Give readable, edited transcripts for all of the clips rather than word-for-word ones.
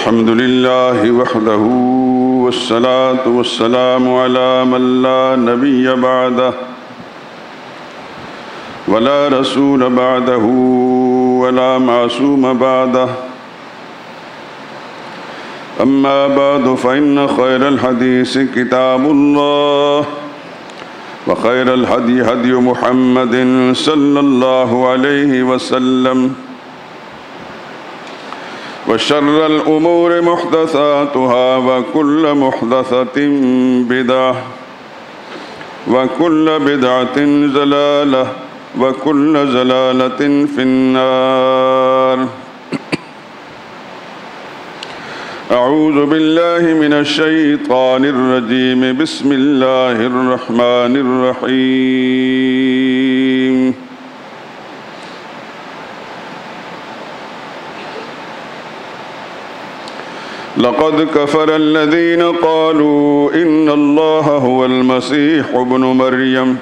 الحمد لله وحده والصلاة والسلام على من لا نبي بعده ولا رسول بعده ولا معصوم بعده أما بعد فإن خير الحديث كتاب الله وخير الهدي هدي محمد صلى الله عليه وسلم وشر الأمور محدثاتها وكل محدثة بدعة وكل بدعة ضلالة وكل ضلالة في النار. أعوذ بالله من الشيطان الرجيم. بسم الله الرحمن الرحيم. لقد كفر الذين قالوا إن الله هو المسيح ابن مريم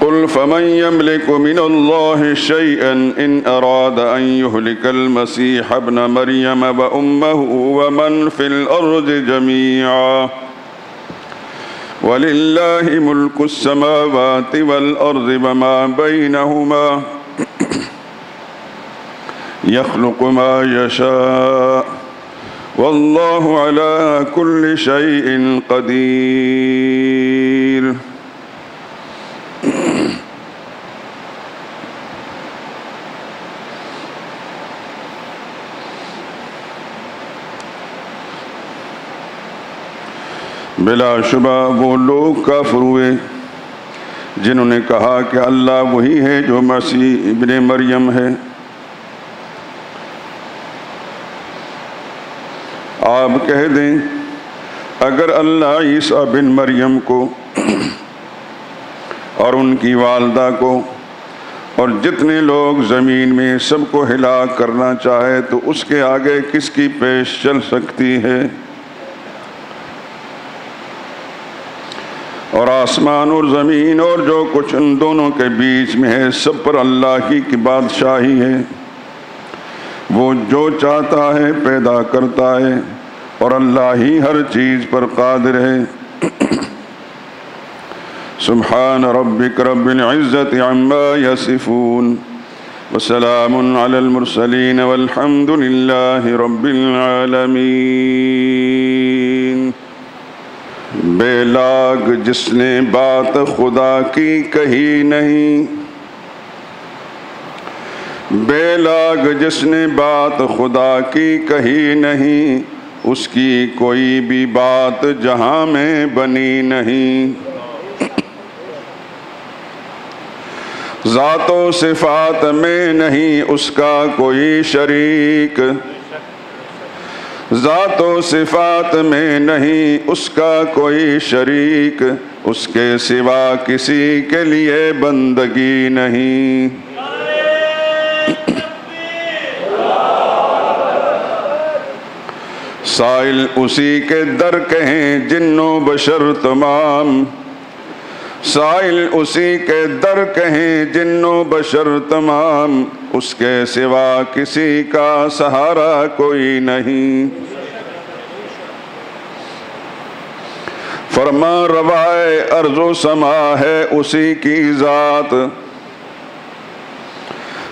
قل فمن يملك من الله شيئا إن أراد أن يهلك المسيح ابن مريم وأمه ومن في الأرض جميعا ولله ملك السماوات والأرض وما بينهما يخلق ما يشاء والله على كل شيء قدير. بلا شبہ وہ لوگ کافر ہوئے جنہوں نے کہا کہ اللہ وہی ہے جو مسیح ابن مریم ہے. آپ کہہ دیں اگر اللہ عیسیٰ بن مریم کو اور ان کی والدہ کو اور جتنے لوگ زمین میں سب کو ہلاک کرنا چاہے تو اس کے آگے کس کی پیش چل سکتی ہے؟ اور آسمان اور زمین اور جو کچھ ان دونوں کے بیچ میں ہے سب پر اللہ کی بادشاہی ہے. وہ جو چاہتا ہے پیدا کرتا ہے اور اللہ ہی ہر چیز پر قادر ہے. سبحان ربک رب العزت عما یصفون وسلام علی المرسلین والحمد للہ رب العالمین. بے لاگ جس نے بات خدا کی کہی نہیں، بے لاگ جس نے بات خدا کی کہی نہیں، اس کی کوئی بھی بات جہاں میں بنی نہیں. ذات و صفات میں نہیں اس کا کوئی شریک، ذات و صفات میں نہیں اس کا کوئی شریک، اس کے سوا کسی کے لیے بندگی نہیں. سائل اسی کے در کے ہیں جن و بشر تمام، سائل اسی کے در کے ہیں جن و بشر تمام، اس کے سوا کسی کا سہارا کوئی نہیں. فرما روائے ارض و سما ہے اسی کی ذات،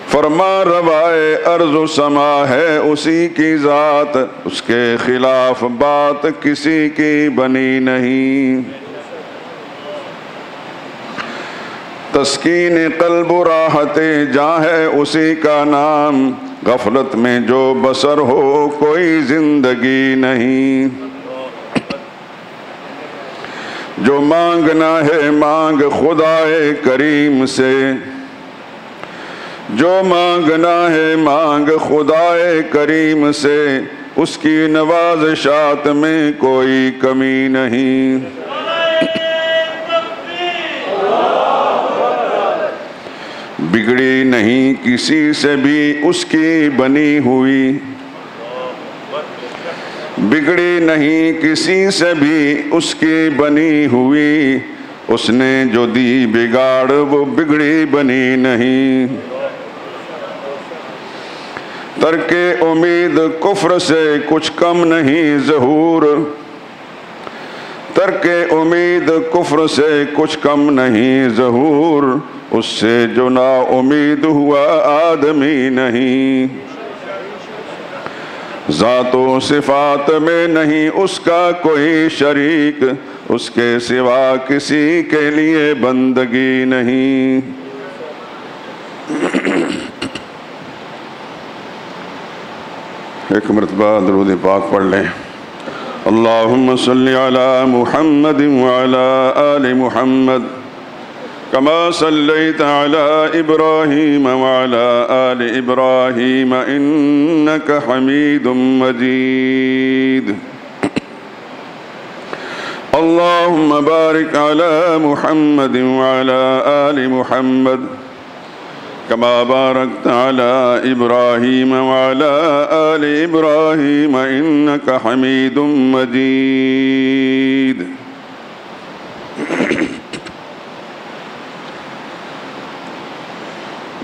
فرما روائے ارض و سما ہے اسی کی ذات، اس کے خلاف بات کسی کی بنی نہیں. تسکین قلب و راحت جاں ہے اسی کا نام، غفلت میں جو بسر ہو کوئی زندگی نہیں. جو مانگنا ہے مانگ خدائے کریم سے، جو مانگنا ہے مانگ خدائے کریم سے، اس کی نوازشات میں کوئی کمی نہیں. بگڑی نہیں کسی سے بھی اس کی بنی ہوئی، بگڑی نہیں کسی سے بھی اس کی بنی ہوئی، اس نے جو دی بگاڑ وہ بگڑی بنی نہیں. ترک امید کفر سے کچھ کم نہیں ظہور، ترک امید کفر سے کچھ کم نہیں ظہور، اس سے جو نا امید ہوا آدمی نہیں، ذات و صفات میں نہیں اس کا کوئی شریک، اس کے سوا کسی کے لیے بندگی نہیں۔ ایک مرتبہ درود پاک پڑھ لیں۔ اللہم صلی علی محمد وعلی آل محمد کما صلیت علی ابراہیم وعلی آل ابراہیم انک حمید مجید۔ اللہم بارک علی محمد وعلی آل محمد کما بارکت علی ابراہیم وعلی آل ابراہیم انک حمید مجید۔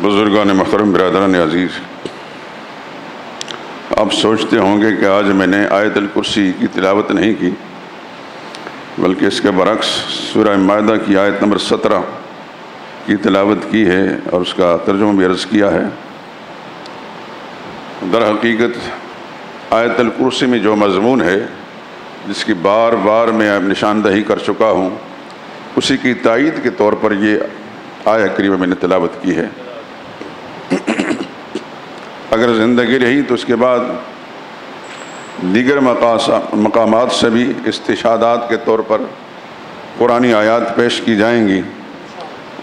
بزرگان محترم، برادران عزیز، آپ سوچتے ہوں گے کہ آج میں نے آیت الکرسی کی تلاوت نہیں کی، بلکہ اس کے برعکس سورہ مائدہ کی آیت نمبر 17 کی تلاوت کی ہے اور اس کا ترجمہ بھی عرض کیا ہے۔ در حقیقت آیت الکرسی میں جو مضمون ہے، جس کی بار بار میں نشاندہی کر چکا ہوں، اسی کی تائید کے طور پر یہ آیت کریمہ میں نے تلاوت کی ہے۔ اگر زندگی رہی تو اس کے بعد دیگر مقامات سے بھی استشہادات کے طور پر قرآنی آیات پیش کی جائیں گی،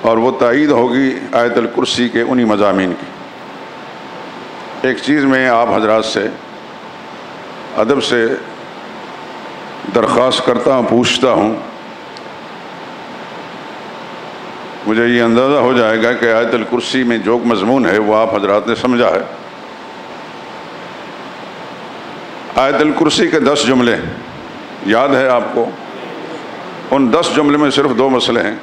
اور وہ تائید ہوگی آیت الکرسی کے انہی مضامین کی۔ ایک چیز میں آپ حضرات سے ادب سے درخواست کرتا ہوں، پوچھتا ہوں، مجھے یہ اندازہ ہو جائے گا کہ آیت الکرسی میں جو مضمون ہے وہ آپ حضرات نے سمجھا ہے۔ آیت الکرسی کے 10 جملے یاد ہے آپ کو؟ ان 10 جملے میں صرف 2 مسئلے ہیں،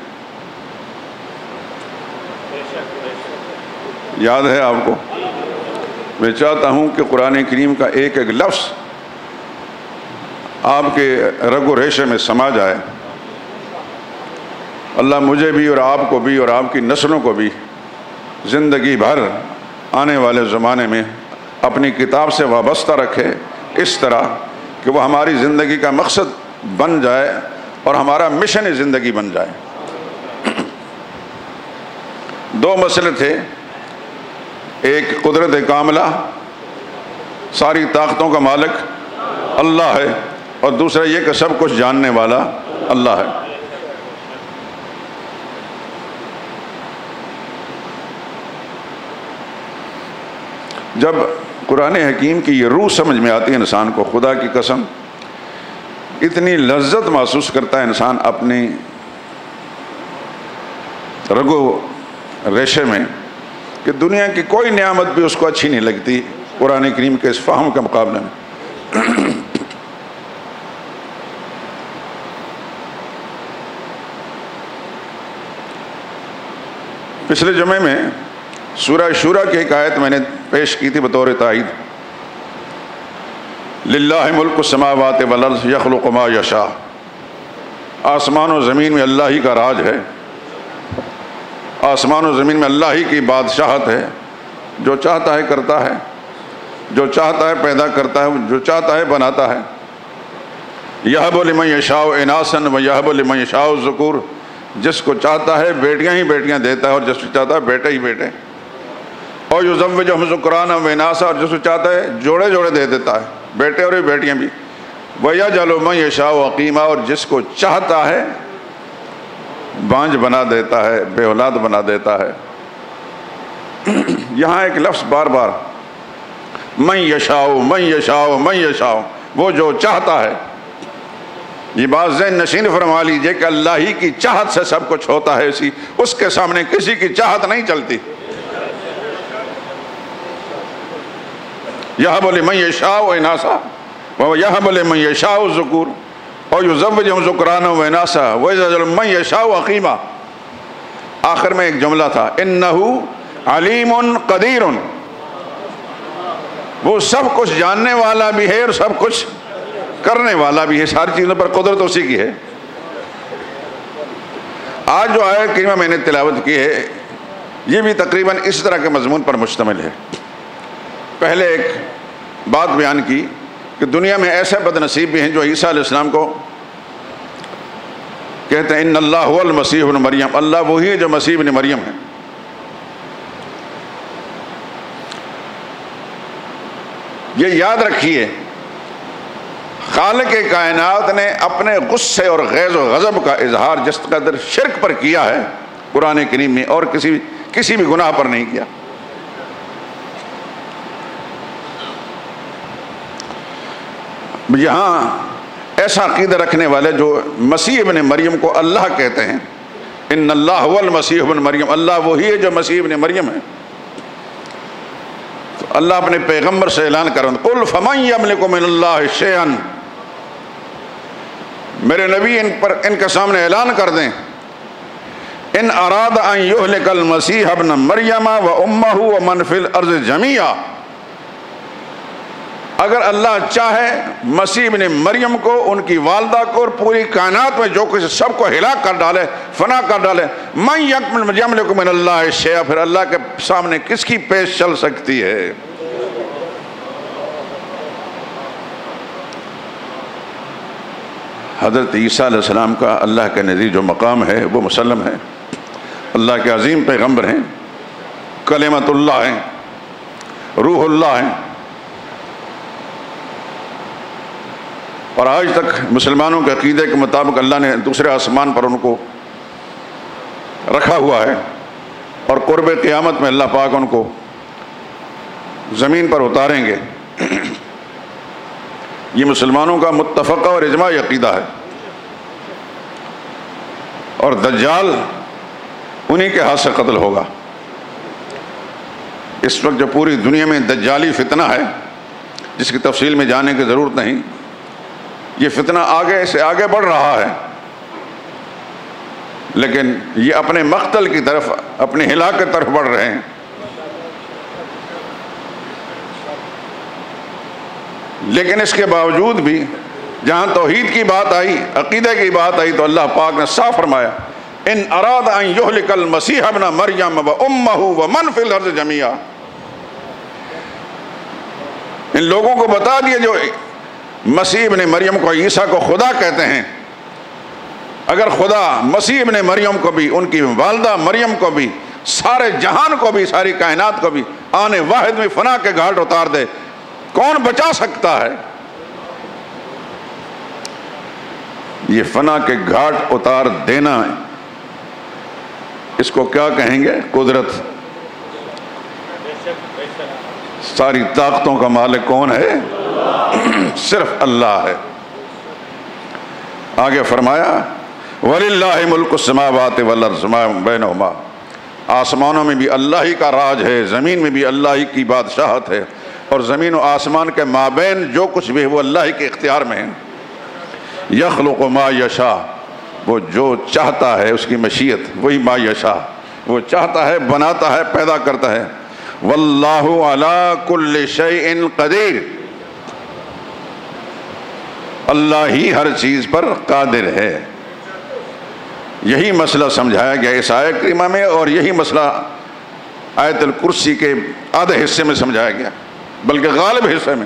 یاد ہے آپ کو؟ میں چاہتا ہوں کہ قرآن کریم کا ایک ایک لفظ آپ کے رگ و ریشے میں سما جائے۔ اللہ مجھے بھی اور آپ کو بھی اور آپ کی نسلوں کو بھی زندگی بھر آنے والے زمانے میں اپنی کتاب سے وابستہ رکھے، اس طرح کہ وہ ہماری زندگی کا مقصد بن جائے اور ہمارا مشن زندگی بن جائے۔ 2 مسئلے تھے، ایک قدرت کاملہ، ساری طاقتوں کا مالک اللہ ہے، اور دوسرا یہ کہ سب کچھ جاننے والا اللہ ہے۔ جب قرآن حکیم کی یہ روح سمجھ میں آتی ہے انسان کو، خدا کی قسم اتنی لذت محسوس کرتا ہے انسان اپنی رگ و ریشے میں کہ دنیا کی کوئی نعمت بھی اس کو اچھی نہیں لگتی قرآن کریم کے اس فہم کے مقابلے میں۔ پچھلے جمعے میں سورہ شورا کی ایک آیت میں نے پیش کی تھی بطور تائید۔ للہ ملک السماوات والارض یخلق ما یشاء، آسمان و زمین میں اللہ ہی کا راج ہے، آسمان و زمین میں اللہ ہی کی بادشاہت ہے، جو چاہتا ہے کرتا ہے، جو چاہتا ہے پیدا کرتا ہے، جو چاہتا ہے بناتا ہے۔ یہب لمن یشاء اناثا ویہب لمن یشاء الذکور، جس کو چاہتا ہے بیٹیاں ہی بیٹیاں دیتا ہے اور جس کو چاہتا ہے بیٹے ہی بیٹے، اور یزوجہم ذکرانا واناثا، اور جس کو چاہتا ہے جوڑے جوڑے دے دیتا ہے، بیٹے اور بیٹیاں بھی۔ ویجعل من یشاء عقیما، اور جس کو چاہتا ہے بانجھ بنا دیتا ہے، بے اولاد بنا دیتا ہے۔ یہاں ایک لفظ بار بار من یشاء من یشاء من یشاء، وہ جو چاہتا ہے۔ یہ بات ذہن نشین فرما لیجئے کہ اللہ ہی کی چاہت سے سب کچھ ہوتا ہے، اس کے سامنے کسی کی چاہت نہیں چلتی۔ یہب لمن یشاء اناثا ویہب لمن یشاء الذکور اور یزوجہم ذکرانا واناثا ویجعل من یشاء عقیما۔ آخر میں ایک جملہ تھا، انہ علیم قدیر، وہ سب کچھ جاننے والا بھی ہے اور سب کچھ کرنے والا بھی ہے، ساری چیزوں پر قدرت اسی کی ہے۔ آج جو آیت کریمہ میں نے تلاوت کی ہے یہ بھی تقریباً اس طرح کے مضمون پر مشتمل ہے۔ پہلے ایک بات بیان کی کہ دنیا میں ایسے بد نصیب بھی ہیں جو عیسیٰ علیہ السلام کو کہتے ہیں ان اللہ هو المسیح ابن مریم، اللہ وہی ہے جو مسیح ابن مریم ہے۔ یہ یاد رکھیے، خالق کائنات نے اپنے غصے اور غیظ و غضب کا اظہار جس قدر شرک پر کیا ہے قرآن کریم میں، اور کسی بھی گناہ پر نہیں کیا۔ یہاں ایسا عقیدہ رکھنے والے جو مسیح ابن مریم کو اللہ کہتے ہیں، ان اللہ هو المسیح ابن مریم، اللہ وہی ہے جو مسیح ابن مریم ہے، تو اللہ اپنے پیغمبر سے اعلان کر رہا ہے قل فمن یملک من اللہ شیئا، میرے نبی ان کے سامنے اعلان کر دیں ان اراد ان یہلک المسیح ابن مریم و امہ ومن فی الارض جمیعا، اگر اللہ چاہے مسیح ابن مریم کو، ان کی والدہ کو اور پوری کائنات میں جو کچھ سب کو ہلاک کر ڈالے، فنا کر ڈالے، من یملک من اللہ شیئا، پھر اللہ کے سامنے کس کی پیش چل سکتی ہے؟ حضرت عیسیٰ علیہ السلام کا اللہ کے نزدیک جو مقام ہے وہ مسلم ہے، اللہ کے عظیم پیغمبر ہیں، کلمت اللہ ہیں، روح اللہ ہیں، اور آج تک مسلمانوں کے عقیدے کے مطابق اللہ نے دوسرے آسمان پر ان کو رکھا ہوا ہے، اور قرب قیامت میں اللہ پاک ان کو زمین پر اتاریں گے۔ یہ مسلمانوں کا متفقہ اور اجماعی عقیدہ ہے، اور دجال انہی کے ہاتھ سے قتل ہوگا۔ اس وقت جو پوری دنیا میں دجالی فتنہ ہے جس کی تفصیل میں جانے کی ضرورت نہیں، یہ فتنہ آگے سے آگے بڑھ رہا ہے، لیکن یہ اپنے مقتل کی طرف، اپنے ہلاک کی طرف بڑھ رہے ہیں۔ لیکن اس کے باوجود بھی جہاں توحید کی بات آئی، عقیدے کی بات آئی، تو اللہ پاک نے صاف فرمایا ان اراد ان یہلک المسیح ابن مریم و امہ ومن فی الارض جمیعا، ان لوگوں کو بتا دیا جو مسیح ابن مریم کو، عیسیٰ کو خدا کہتے ہیں، اگر خدا مسیح ابن مریم کو بھی، ان کی والدہ مریم کو بھی، سارے جہان کو بھی، ساری کائنات کو بھی آنے واحد میں فنا کے گھاٹ اتار دے، کون بچا سکتا ہے؟ یہ فنا کے گھاٹ اتار دینا، اس کو کیا کہیں گے؟ قدرت۔ ساری طاقتوں کا مالک کون ہے؟ صرف اللہ ہے۔ آگے فرمایا وَلِلَّهِ مُلْكُ السَّمَاوَاتِ وَالْأَرْضِ وَمَا بَيْنَهُمَا، آسمانوں میں بھی اللہ ہی کا راج ہے، زمین میں بھی اللہ ہی کی بادشاہت ہے، اور زمین و آسمان کے مابین جو کچھ بھی ہے وہ اللہ ہی کے اختیار میں ہے۔ یخلق ما یشاء، وہ جو چاہتا ہے، اس کی مشیت وہی ما یشاء، وہ چاہتا ہے، بناتا ہے، پیدا کرتا ہے۔ واللہ علی کل شیء قدیر، اللہ ہی ہر چیز پر قادر ہے۔ یہی مسئلہ سمجھایا گیا اس آیت کریمہ میں، اور یہی مسئلہ آیت الکرسی کے آدھے حصے میں سمجھایا گیا، بلکہ غالب حصے میں۔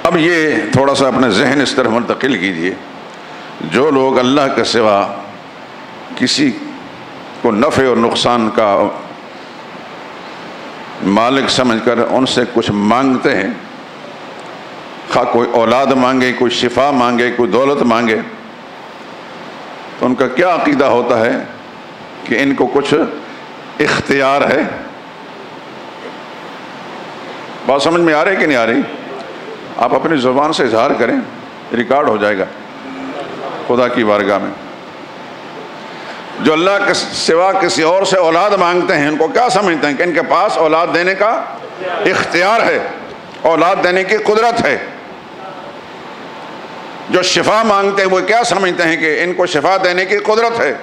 اب یہ تھوڑا سا اپنے ذہن اس طرح منتقل کیجئے، جو لوگ اللہ کے سوا کسی کو نفع اور نقصان کا مالک سمجھ کر ان سے کچھ مانگتے ہیں، خواہ کوئی اولاد مانگے، کوئی شفا مانگے، کوئی دولت مانگے، تو ان کا کیا عقیدہ ہوتا ہے کہ ان کو کچھ اختیار ہے؟ بات سمجھ میں آ رہی کہ نہیں آ رہی؟ آپ اپنی زبان سے اظہار کریں، ریکارڈ ہو جائے گا خدا کی بارگاہ میں۔ جو اللہ کے سوا کسی اور سے اولاد مانگتے ہیں، ان کو کیا سمجھتے ہیں کہ ان کے پاس اولاد دینے کا اختیار ہے، اولاد دینے کی قدرت ہے۔ جو شفا مانگتے ہیں وہ کیا سمجھتے ہیں کہ ان کو شفا دینے کی قدرت ہے.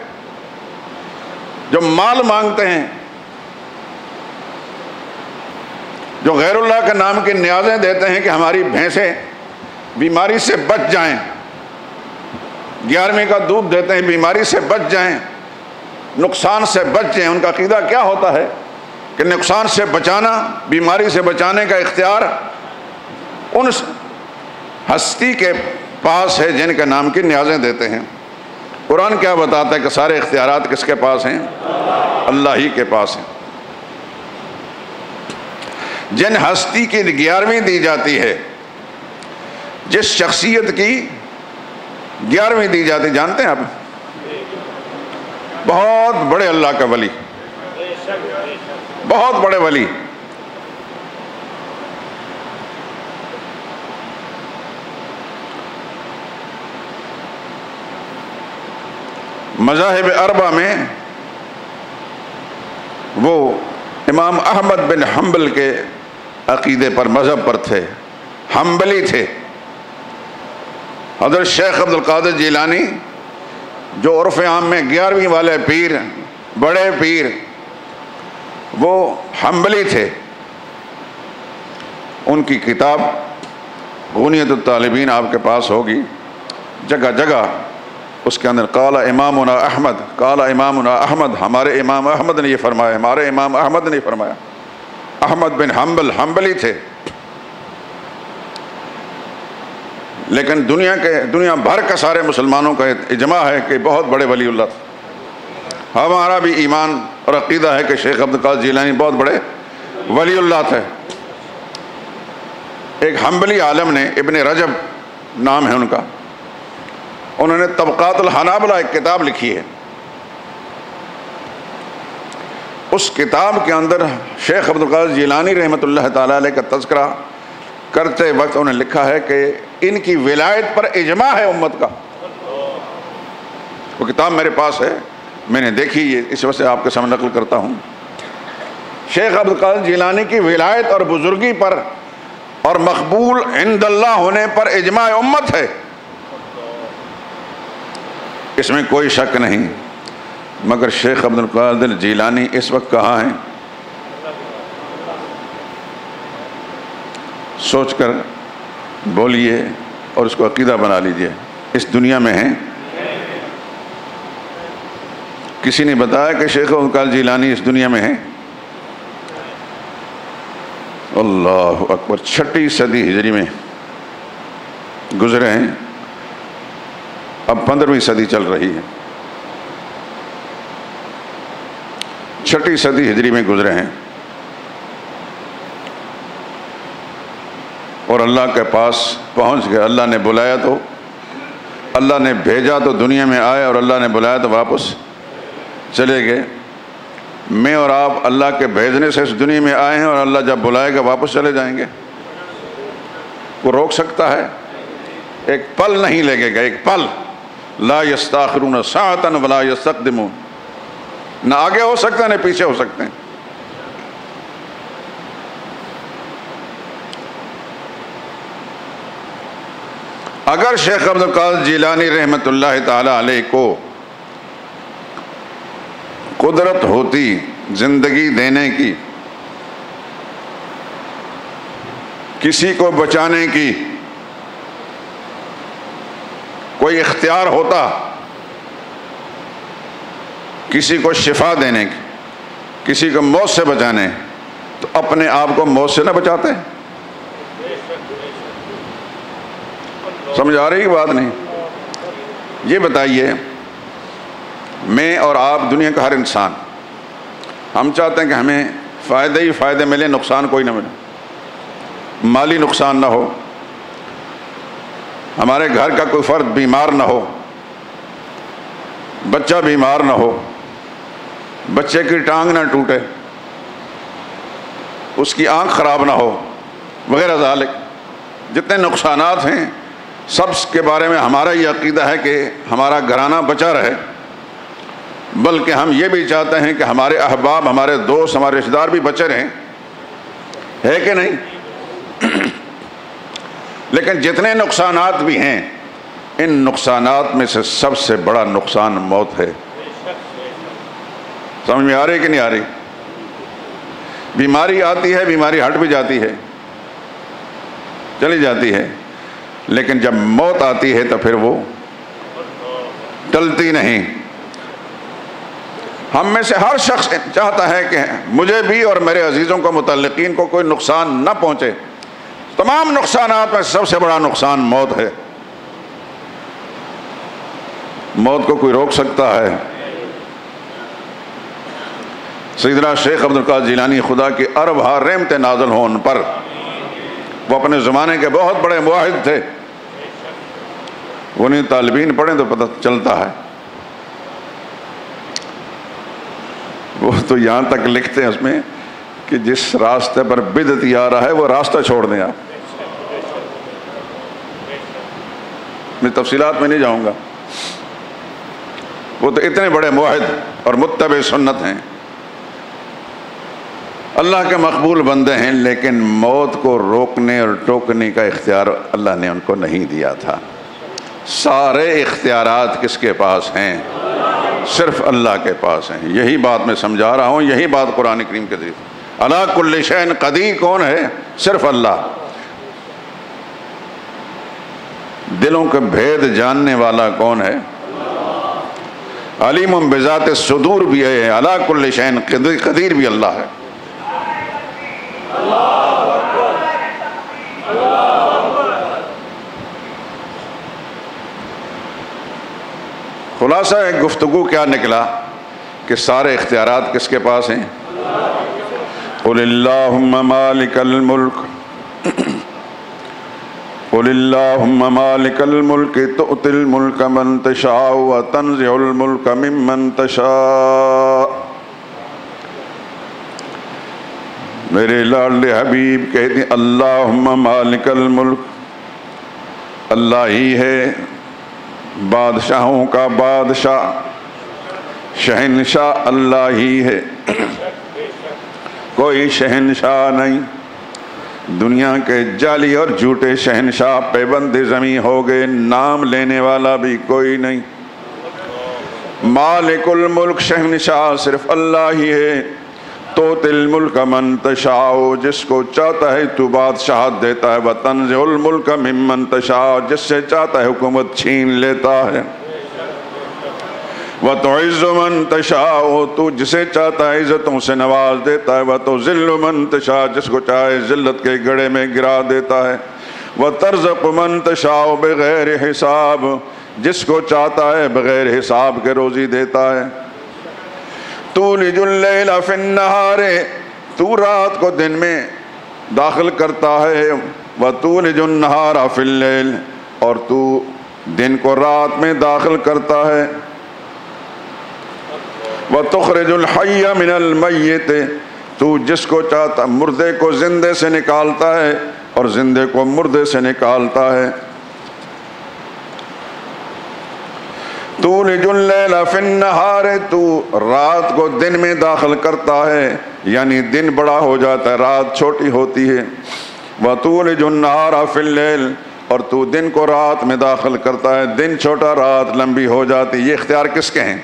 جو مال مانگتے ہیں، جو غیر اللہ کے نام کی نیازیں دیتے ہیں کہ ہماری بھینسیں بیماری سے بچ جائیں، 11ویں کا دودھ دیتے ہیں بیماری سے بچ جائیں، نقصان سے بچ جائیں، ان کا عقیدہ کیا ہوتا ہے کہ نقصان سے بچانا، بیماری سے بچانے کا اختیار ان ہستی کے پاس ہے جن کے نام کی نیازیں دیتے ہیں. قرآن کیا بتاتا ہے کہ سارے اختیارات کس کے پاس ہیں؟ اللہ ہی کے پاس ہیں. جن ہستی کی 11ویں دی جاتی ہے، جس شخصیت کی 11ویں دی جاتی، جانتے ہیں آپ؟ بہت بڑے اللہ کا ولی، بہت بڑے ولی، مذاہب اربع میں وہ امام احمد بن حنبل کے عقیدے پر، مذہب پر تھے، حنبلی تھے. حضرت شیخ عبد القادر جیلانی جو عرف عام میں 11ویں والے پیر، بڑے پیر، وہ حنبلی تھے. ان کی کتاب غنیت الطالبین آپ کے پاس ہوگی، جگہ جگہ اس کے اندر قال امامنا احمد، قال امامنا احمد، ہمارے امام احمد نے یہ فرمایا، ہمارے امام احمد نے یہ فرمایا. احمد بن حنبل حنبلی تھے، لیکن دنیا بھر کا سارے مسلمانوں کا اجماع ہے کہ بہت بڑے ولی اللہ تھے. ہمارا بھی ایمان اور عقیدہ ہے کہ شیخ عبد القادر جیلانی بہت بڑے ولی اللہ تھے. ایک حنبلی عالم نے، ابن رجب نام ہے ان کا، انہوں نے طبقات الحنابلہ ایک کتاب لکھی ہے. اس کتاب کے اندر شیخ عبد القادر جیلانی رحمۃ اللہ تعالیٰ علیہ کا تذکرہ کرتے وقت انہوں نے لکھا ہے کہ ان کی ولایت پر اجماع ہے امت کا. وہ کتاب میرے پاس ہے، میں نے دیکھی، یہ اس وجہ سے آپ کے سامنے نقل کرتا ہوں. شیخ عبد القادر جیلانی کی ولایت اور بزرگی پر اور مقبول عند اللہ ہونے پر اجماع امت ہے، اس میں کوئی شک نہیں. مگر شیخ عبد القادر جیلانی اس وقت کہاں ہیں؟ سوچ کر بولیے اور اس کو عقیدہ بنا لیجئے. اس دنیا میں ہیں؟ کسی نے بتایا کہ شیخ عبد القادر جیلانی اس دنیا میں ہیں؟ اللہ اکبر، 6 صدی ہجری میں گزرے ہیں، اب 15ویں صدی چل رہی ہے. 6 صدی ہجری میں گزرے ہیں اور اللہ کے پاس پہنچ گئے. اللہ نے بلایا تو، اللہ نے بھیجا تو دنیا میں آئے، اور اللہ نے بلایا تو واپس چلے گئے. میں اور آپ اللہ کے بھیجنے سے اس دنیا میں آئے ہیں، اور اللہ جب بلائے گا واپس چلے جائیں گے. وہ روک سکتا ہے؟ ایک پل نہیں لگے گا، ایک پل. لا یستاخرون ساعۃ ولا یستقدمون، نہ آگے ہو سکتے ہیں نہ پیچھے ہو سکتے ہیں. اگر شیخ عبد القادر جیلانی رحمۃ اللہ تعالی علیہ کو قدرت ہوتی زندگی دینے کی، کسی کو بچانے کی، کوئی اختیار ہوتا، کسی کو شفا دینے کی، کسی کو موت سے بچانے، تو اپنے آپ کو موت سے نہ بچاتے؟ سمجھ آ رہی بات نہیں؟ یہ بتائیے، میں اور آپ، دنیا کا ہر انسان، ہم چاہتے ہیں کہ ہمیں فائدے ہی فائدے ملے، نقصان کوئی نہ ملے. مالی نقصان نہ ہو، ہمارے گھر کا کوئی فرد بیمار نہ ہو، بچہ بیمار نہ ہو، بچے کی ٹانگ نہ ٹوٹے، اس کی آنکھ خراب نہ ہو، وغیرہ ذالک. جتنے نقصانات ہیں سب کے بارے میں ہمارا یہ عقیدہ ہے کہ ہمارا گھرانہ بچا رہے. بلکہ ہم یہ بھی چاہتے ہیں کہ ہمارے احباب، ہمارے دوست، ہمارے رشتہ دار بھی بچے رہیں، ہے کہ نہیں؟ لیکن جتنے نقصانات بھی ہیں ان نقصانات میں سے سب سے بڑا نقصان موت ہے۔ سمجھ میں آ رہی کہ نہیں آ رہی؟ بیماری آتی ہے، بیماری ہٹ بھی جاتی ہے، چلی جاتی ہے، لیکن جب موت آتی ہے تو پھر وہ ٹلتی نہیں۔ ہم میں سے ہر شخص چاہتا ہے کہ مجھے بھی اور میرے عزیزوں کو، متعلقین کو کوئی نقصان نہ پہنچے۔ تمام نقصانات میں سب سے بڑا نقصان موت ہے۔ موت کو کوئی روک سکتا ہے؟ سیدنا شیخ عبد القادر جیلانی، خدا کی ارب ہا رحمتیں نازل ہوں ان پر، وہ اپنے زمانے کے بہت بڑے موحد تھے۔ انہیں طالبین پڑھیں تو پتہ چلتا ہے۔ وہ تو یہاں تک لکھتے ہیں اس میں کہ جس راستے پر بدعت آ رہا ہے وہ راستہ چھوڑ دیں آپ۔ میں تفصیلات میں نہیں جاؤں گا، وہ تو اتنے بڑے موحد اور متبع سنت ہیں، اللہ کے مقبول بندے ہیں، لیکن موت کو روکنے اور ٹوکنے کا اختیار اللہ نے ان کو نہیں دیا تھا۔ سارے اختیارات کس کے پاس ہیں؟ صرف اللہ کے پاس ہیں۔ یہی بات میں سمجھا رہا ہوں، یہی بات قرآن کریم کے ذریعے۔ علی کل شیء قدیر کون ہے؟ صرف اللہ۔ دلوں کے بھید جاننے والا کون ہے؟ علیم بذات الصدور بھی ہے، علی کل شیء قدیر بھی اللہ ہے۔ خلاصہ گفتگو کیا نکلا کہ سارے اختیارات کس کے پاس ہیں؟ قل اللہم مالک الملک، قل اللہم مالک الملک تؤتی الملک من تشاء وتنزع الملک ممن تشاء۔ میرے لاڈلے حبیب کہتے ہیں اللہم مالک الملک، اللہ ہی ہے بادشاہوں کا بادشاہ، شہنشاہ اللہ ہی ہے، کوئی شہنشاہ نہیں۔ دنیا کے جعلی اور جھوٹے شہنشاہ پیبند زمیں ہو گئے، نام لینے والا بھی کوئی نہیں۔ مالک الملک، شہنشاہ صرف اللہ ہی ہے۔ توتی الملک من تشاء، جس کو چاہتا ہے تو بادشاہت دیتا ہے۔ وتنزع الملک ممن تشاء، جس سے چاہتا ہے حکومت چھین لیتا ہے۔ وتعز من تشاء، تو جسے چاہتا ہے عزتوں سے نواز دیتا ہے۔ وتذل من تشاء، جس کو چاہے ذلت کے گڑھے میں گرا دیتا ہے۔ وترزق من تشاء بغیر حساب، جس کو چاہتا ہے بغیر حساب کے روزی دیتا ہے۔ تولج اللیل فی النہار، تو رات کو دن میں داخل کرتا ہے۔ وتولج النہار فی اللیل، اور تو دن کو رات میں داخل کرتا ہے۔ وتخرج الحی من المیت، تو جس کو چاہتا مردے کو زندے سے نکالتا ہے اور زندے کو مردے سے نکالتا ہے۔ تولج اللیل فی النہار، تو رات کو دن میں داخل کرتا ہے، یعنی دن بڑا ہو جاتا ہے، رات چھوٹی ہوتی ہے۔ وتولج النہار فی اللیل، اور تو دن کو رات میں داخل کرتا ہے، دن چھوٹا رات لمبی ہو جاتی۔ یہ اختیار کس کے ہیں؟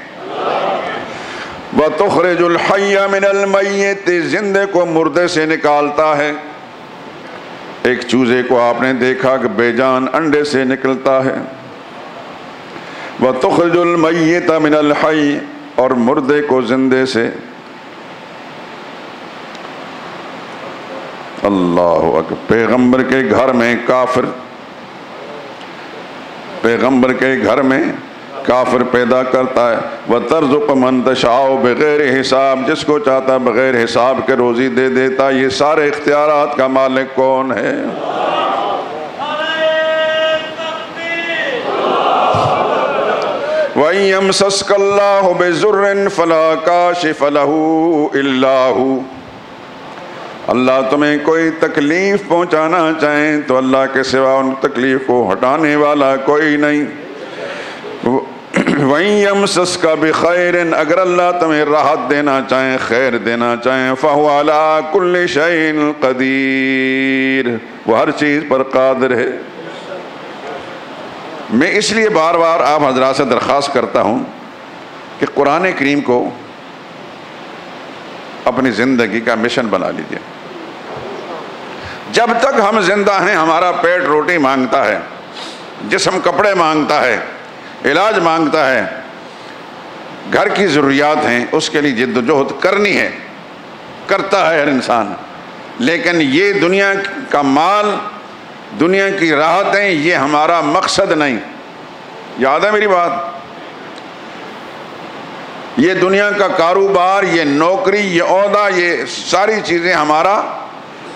وتخرج الحی من المیت، زندے کو مردے سے نکالتا ہے۔ ایک چوزے کو آپ نے دیکھا کہ بے جان انڈے سے نکلتا ہے۔ وتخرج المیت من الحی، اور مردے کو زندے سے۔ اللہ اکبر۔ پیغمبر کے گھر میں کافر، پیغمبر کے گھر میں کافر پیدا کرتا ہے۔ وترزق من تشاء بغیر حساب، جس کو چاہتا ہے بغیر حساب کے روزی دے دیتا۔ یہ سارے اختیارات کا مالک کون ہے؟ وَإِن يَمْسَسْكَ اللَّهُ بِضُرٍّ فَلَا كَاشِفَ لَهُ إِلَّا هُوَ، اللہ تمہیں کوئی تکلیف پہنچانا چاہیں تو اللہ کے سوا ان تکلیف کو ہٹانے والا کوئی نہیں۔ وَإِن يَمْسَسْكَ بِخَيْرٍ، اگر اللہ تمہیں راحت دینا چاہیں، خیر دینا چاہیں، فَهُوَ عَلَىٰ كُلِّ شَيْءٍ قَدِيرٌ، وہ ہر چیز پر قادر ہے۔ میں اس لیے بار بار آپ حضرات سے درخواست کرتا ہوں کہ قرآن کریم کو اپنی زندگی کا مشن بنا لیجیے۔ جب تک ہم زندہ ہیں ہمارا پیٹ روٹی مانگتا ہے، جسم کپڑے مانگتا ہے، علاج مانگتا ہے، گھر کی ضروریات ہیں، اس کے لیے جد و جہد کرنی ہے، کرتا ہے ہر انسان۔ لیکن یہ دنیا کا مال، دنیا کی راحتیں، یہ ہمارا مقصد نہیں۔ یاد ہے میری بات؟ یہ دنیا کا کاروبار، یہ نوکری، یہ عہدہ، یہ ساری چیزیں ہمارا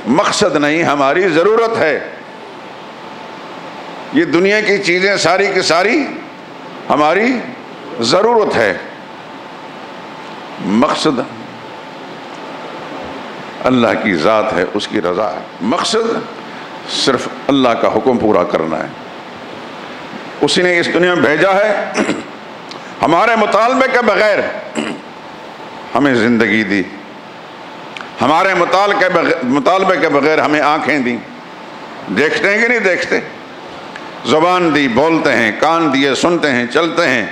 مقصد نہیں، ہماری ضرورت ہے۔ یہ دنیا کی چیزیں ساری کی ساری ہماری ضرورت ہے، مقصد اللہ کی ذات ہے، اس کی رضا ہے۔ مقصد صرف اللہ کا حکم پورا کرنا ہے۔ اسی نے اس دنیا میں بھیجا ہے، ہمارے مطالبے کے بغیر ہمیں زندگی دی، ہمارے مطالبے کے بغیر ہمیں آنکھیں دی، دیکھتے ہیں کہ نہیں دیکھتے؟ زبان دی، بولتے ہیں، کان دیے، سنتے ہیں، چلتے ہیں،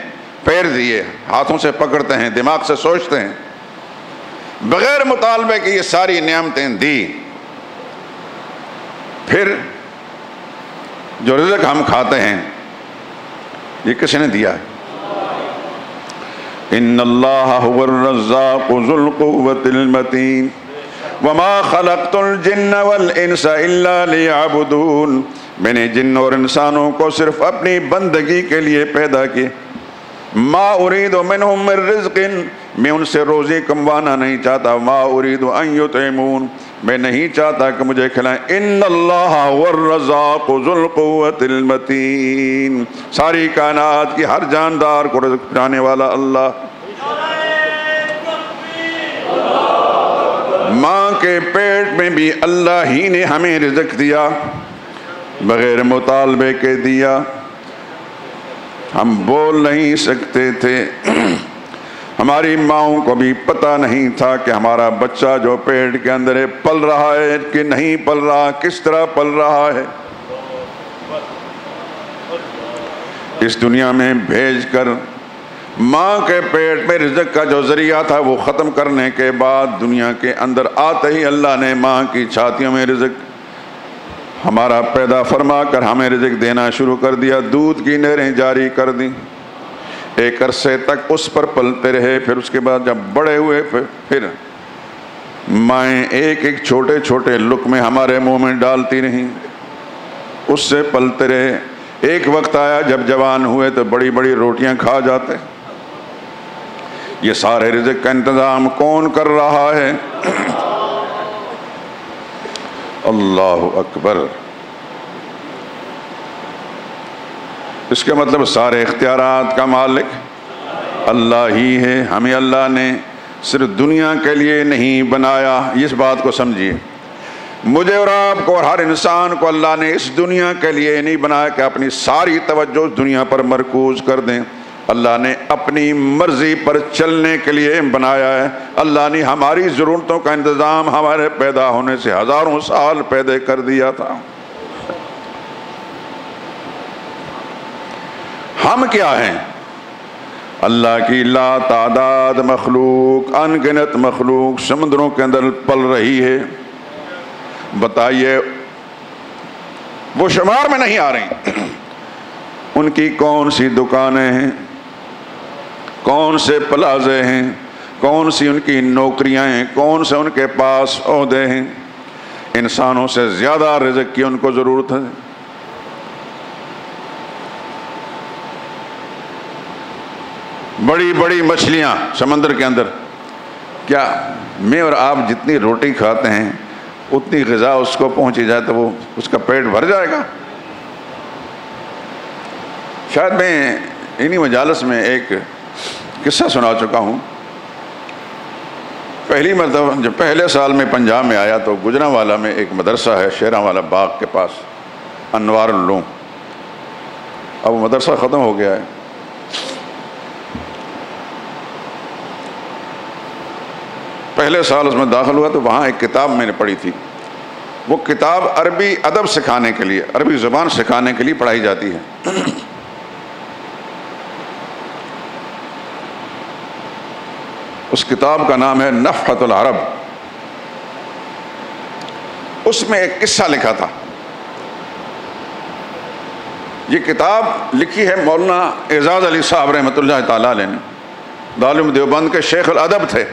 پیر دیے، ہاتھوں سے پکڑتے ہیں، دماغ سے سوچتے ہیں، بغیر مطالبے کی یہ ساری نعمتیں دی۔ پھر جو رزق ہم کھاتے ہیں یہ کس نے دیا ہے؟ ان اللہ هو الرزاق ذو القوة المتین وما خلقت الجن والانس الا لیعبدون، میں نے جن اور انسانوں کو صرف اپنی بندگی کے لیے پیدا کی۔ ما اريد منهم من رزق، میں ان سے روزی کموانا نہیں چاہتا۔ ما اريد ان يطعمون، میں نہیں چاہتا کہ مجھے کھلائیں۔ ان اللہ هو الرزاق ذو القوة المتین، ساری کائنات کی ہر جاندار کو رزق پہنچانے والا اللہ۔ ماں کے پیٹ میں بھی اللہ ہی نے ہمیں رزق دیا، بغیر مطالبے کے دیا۔ ہم بول نہیں سکتے تھے، ہماری ماؤں کو بھی پتہ نہیں تھا کہ ہمارا بچہ جو پیٹ کے اندر ہے پل رہا ہے کہ نہیں پل رہا، کس طرح پل رہا ہے۔ اس دنیا میں بھیج کر ماں کے پیٹ میں رزق کا جو ذریعہ تھا وہ ختم کرنے کے بعد دنیا کے اندر آتے ہی اللہ نے ماں کی چھاتیوں میں رزق ہمارا پیدا فرما کر ہمیں رزق دینا شروع کر دیا، دودھ کی نہریں جاری کر دی۔ ایک عرصے تک اس پر پلتے رہے، پھر اس کے بعد جب بڑے ہوئے پھر مائیں ایک ایک چھوٹے چھوٹے لقمے ہمارے منہ میں ڈالتی رہیں، اس سے پلتے رہے۔ ایک وقت آیا جب جوان ہوئے تو بڑی بڑی روٹیاں کھا جاتے۔ یہ سارے رزق کا انتظام کون کر رہا ہے؟ اللہ اکبر۔ اس کے مطلب سارے اختیارات کا مالک اللہ ہی ہے۔ ہمیں اللہ نے صرف دنیا کے لیے نہیں بنایا، اس بات کو سمجھیے۔ مجھے اور آپ کو اور ہر انسان کو اللہ نے اس دنیا کے لیے نہیں بنایا کہ اپنی ساری توجہ اس دنیا پر مرکوز کر دیں۔ اللہ نے اپنی مرضی پر چلنے کے لیے بنایا ہے۔ اللہ نے ہماری ضرورتوں کا انتظام ہمارے پیدا ہونے سے ہزاروں سال پہلے کر دیا تھا۔ ہم کیا ہیں؟ اللہ کی لا تعداد مخلوق، ان گنت مخلوق سمندروں کے اندر پل رہی ہے۔ بتائیے وہ شمار میں نہیں آ رہی، ان کی کون سی دکانیں ہیں، کون سے پلازے ہیں، کون سی ان کی نوکریاں ہیں، کون سے ان کے پاس عہدے ہیں۔ انسانوں سے زیادہ رزق کی ان کو ضرورت ہے۔ بڑی بڑی مچھلیاں سمندر کے اندر، کیا میں اور آپ جتنی روٹی کھاتے ہیں اتنی غذا اس کو پہنچی جائے تو وہ اس کا پیٹ بھر جائے گا؟ شاید میں انہی مجالس میں ایک قصہ سنا چکا ہوں۔ پہلی مرتبہ جب پہلے سال میں پنجاب میں آیا تو گجرانوالا میں ایک مدرسہ ہے شیراں والا باغ کے پاس، انوار العلوم۔ اب وہ مدرسہ ختم ہو گیا ہے۔ پہلے سال اس میں داخل ہوا تو وہاں ایک کتاب میں نے پڑھی تھی۔ وہ کتاب عربی ادب سکھانے کے لیے، عربی زبان سکھانے کے لیے پڑھائی جاتی ہے۔ اس کتاب کا نام ہے نفحۃ العرب. اس میں ایک قصہ لکھا تھا. یہ کتاب لکھی ہے مولانا اعزاز علی صاحب رحمۃ اللہ تعالیٰ علیہ نے. دارالعلوم دیوبند کے شیخ الادب تھے،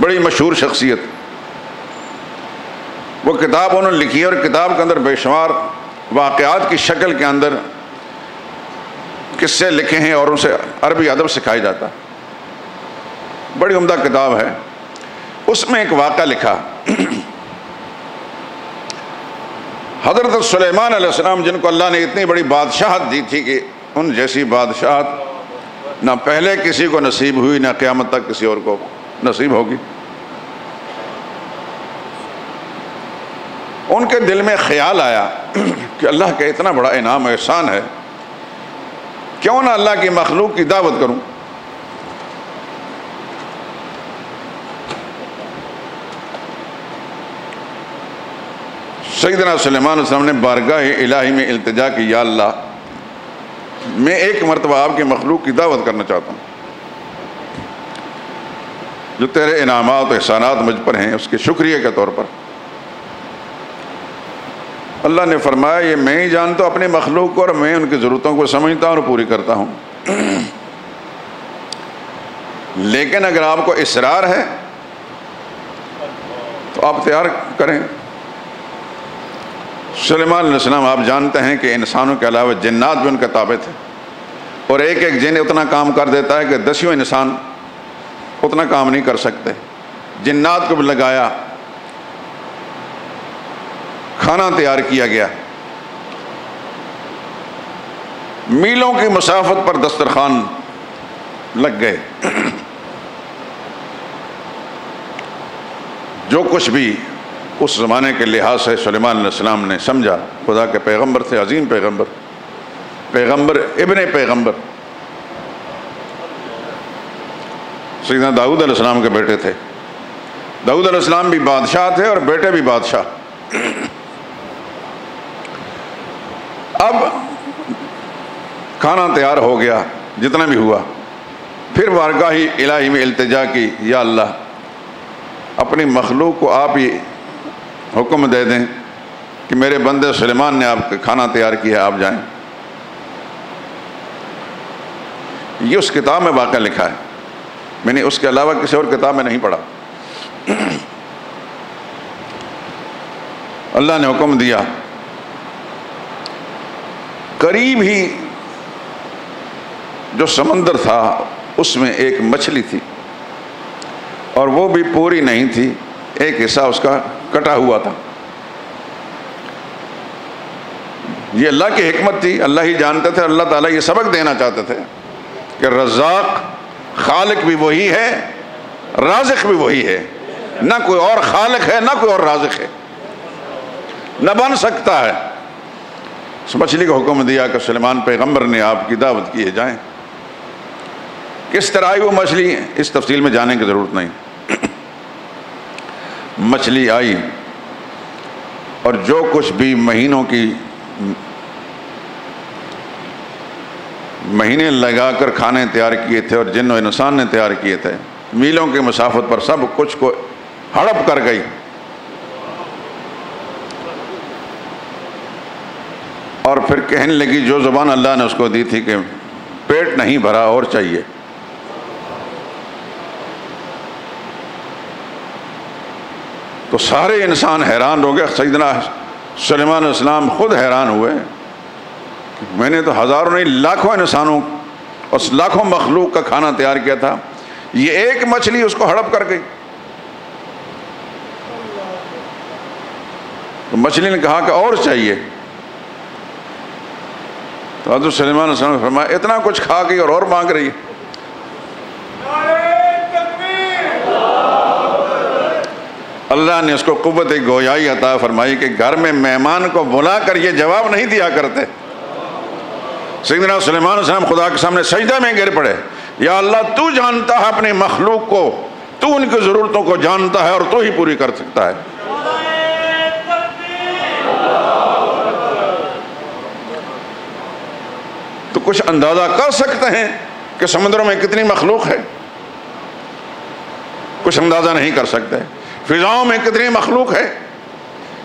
بڑی مشہور شخصیت. وہ کتاب انہوں نے لکھی ہے اور کتاب کے اندر بے شمار واقعات کی شکل کے اندر قصے لکھے ہیں اور ان سے عربی ادب سکھایا جاتا ہے. بڑی عمدہ کتاب ہے. اس میں ایک واقعہ لکھا. حضرت سلیمان علیہ السلام، جن کو اللہ نے اتنی بڑی بادشاہت دی تھی کہ ان جیسی بادشاہت نہ پہلے کسی کو نصیب ہوئی، نہ قیامت تک کسی اور کو نصیب ہوگی. ان کے دل میں خیال آیا کہ اللہ کا اتنا بڑا انعام احسان ہے، کیوں نہ اللہ کی مخلوق کی دعوت کروں. سیدنا سلیمان علیہ السلام نے بارگاہ الہی میں التجا کی، یا اللہ میں ایک مرتبہ آپ کی مخلوق کی دعوت کرنا چاہتا ہوں. جو تیرے انعامات و احسانات مجھ پر ہیں اس کے شکریہ کے طور پر. اللہ نے فرمایا یہ میں ہی جانتا ہوں اپنی مخلوق کو اور میں ان کی ضرورتوں کو سمجھتا ہوں اور پوری کرتا ہوں، لیکن اگر آپ کو اصرار ہے تو آپ تیار کریں. سلیمان علیہ السلام آپ جانتے ہیں کہ انسانوں کے علاوہ جنات بھی ان کے تابع تھے، اور ایک ایک جن اتنا کام کر دیتا ہے کہ 10 انسان اتنا کام نہیں کر سکتے. جنات کو بھی لگایا، کھانا تیار کیا گیا، میلوں کی مسافت پر دسترخوان لگ گئے. جو کچھ بھی اس زمانے کے لحاظ سے سلیمان علیہ السلام نے سمجھا، خدا کے پیغمبر تھے، عظیم پیغمبر، پیغمبر ابن پیغمبر، سیدنا داؤد علیہ السلام کے بیٹے تھے. داؤد علیہ السلام بھی بادشاہ تھے اور بیٹے بھی بادشاہ. اب کھانا تیار ہو گیا جتنا بھی ہوا، پھر بارگاہ الہی میں التجا کی، یا اللہ اپنی مخلوق کو آپ ہی حکم دے دیں کہ میرے بندے سلیمان نے آپ کا کھانا تیار کیا، آپ جائیں. یہ اس کتاب میں واقعہ لکھا ہے، میں نے اس کے علاوہ کسی اور کتاب میں نہیں پڑھا. اللہ نے حکم دیا، قریب ہی جو سمندر تھا اس میں ایک مچھلی تھی، اور وہ بھی پوری نہیں تھی، ایک حصہ اس کا کٹا ہوا تھا. یہ اللہ کی حکمت تھی، اللہ ہی جانتے تھے. اللہ تعالیٰ یہ سبق دینا چاہتے تھے کہ رزاق خالق بھی وہی ہے، رازق بھی وہی ہے. نہ کوئی اور خالق ہے نہ کوئی اور رازق ہے، نہ بن سکتا ہے. اس مچھلی کو حکم دیا کہ سلیمان پیغمبر نے آپ کی دعوت کی ہے، جائیں. کس طرح آئی وہ مچھلی، اس تفصیل میں جانے کی ضرورت نہیں. مچھلی آئی اور جو کچھ بھی مہینے لگا کر کھانے تیار کیے تھے اور جن و انسان نے تیار کیے تھے، میلوں کی مسافت پر سب کچھ کو ہڑپ کر گئی. اور پھر کہنے لگی جو زبان اللہ نے اس کو دی تھی کہ پیٹ نہیں بھرا اور چاہیے. تو سارے انسان حیران ہو گئے. سیدنا سلیمان علیہ السلام خود حیران ہوئے، میں نے تو ہزاروں نہیں لاکھوں انسانوں اور لاکھوں مخلوق کا کھانا تیار کیا تھا، یہ ایک مچھلی اس کو ہڑپ کر گئی. تو مچھلی نے کہا کہ اور چاہیے. تو حضرت سلیمان علیہ السلام نے فرمایا اتنا کچھ کھا گئی اور مانگ رہی ہے. اللہ نے اس کو قوت گویائی عطا فرمائی کہ گھر میں مہمان کو بلا کر یہ جواب نہیں دیا کرتے. سیدنا سلیمان علیہ السلام خدا کے سامنے سجدہ میں گر پڑے، یا اللہ تو جانتا ہے اپنی مخلوق کو، تو ان کی ضرورتوں کو جانتا ہے اور تو ہی پوری کر سکتا ہے. تو کچھ اندازہ کر سکتے ہیں کہ سمندروں میں کتنی مخلوق ہے، کچھ اندازہ نہیں کر سکتے. فضاؤں میں کتنی مخلوق ہے،